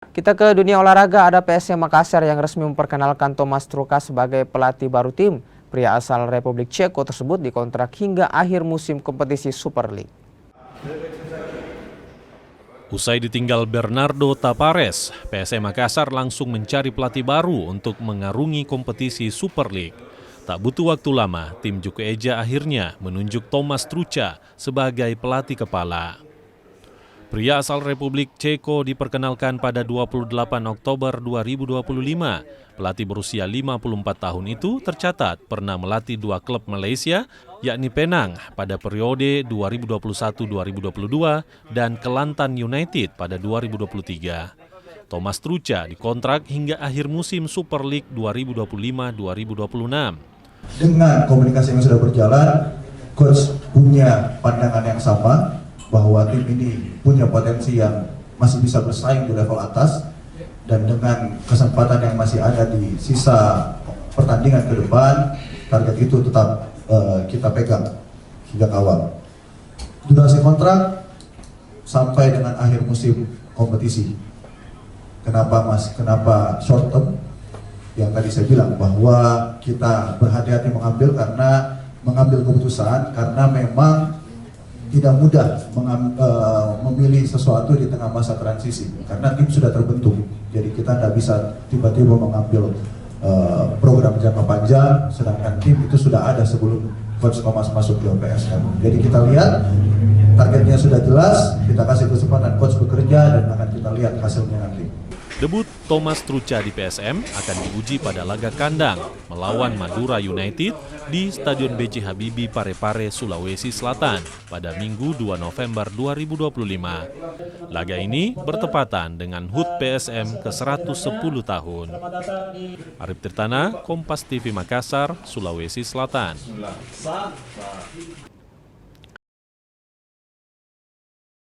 Kita ke dunia olahraga, ada PSM Makassar yang resmi memperkenalkan Thomas Truca sebagai pelatih baru tim. Pria asal Republik Ceko tersebut dikontrak hingga akhir musim kompetisi Super League. Usai ditinggal Bernardo Tapares, PSM Makassar langsung mencari pelatih baru untuk mengarungi kompetisi Super League. Tak butuh waktu lama, tim Juku Eja akhirnya menunjuk Thomas Truca sebagai pelatih kepala. Pria asal Republik Ceko diperkenalkan pada 28 Oktober 2025. Pelatih berusia 54 tahun itu tercatat pernah melatih dua klub Malaysia, yakni Penang pada periode 2021-2022 dan Kelantan United pada 2023. Thomas Truca dikontrak hingga akhir musim Super League 2025-2026. Dengan komunikasi yang sudah berjalan, coach punya pandangan yang sama, bahwa tim ini punya potensi yang masih bisa bersaing di level atas, dan dengan kesempatan yang masih ada di sisa pertandingan ke depan, target itu tetap kita pegang hingga awal. Durasi kontrak sampai dengan akhir musim kompetisi. Kenapa mas? Kenapa short term? Yang tadi saya bilang bahwa kita berhati-hati mengambil keputusan karena memang tidak mudah memilih sesuatu di tengah masa transisi karena tim sudah terbentuk. Jadi kita tidak bisa tiba-tiba mengambil program jangka panjang sedangkan tim itu sudah ada sebelum coach Thomas masuk ke PSM. Jadi kita lihat targetnya sudah jelas, kita kasih kesempatan coach bekerja dan akan kita lihat hasilnya nanti. Debut Thomas Truca di PSM akan diuji pada laga kandang melawan Madura United di Stadion B.J. Habibie Parepare, Sulawesi Selatan pada Minggu 2 November 2025. Laga ini bertepatan dengan HUT PSM ke-110 tahun. Arif Tirtana, Kompas TV Makassar, Sulawesi Selatan.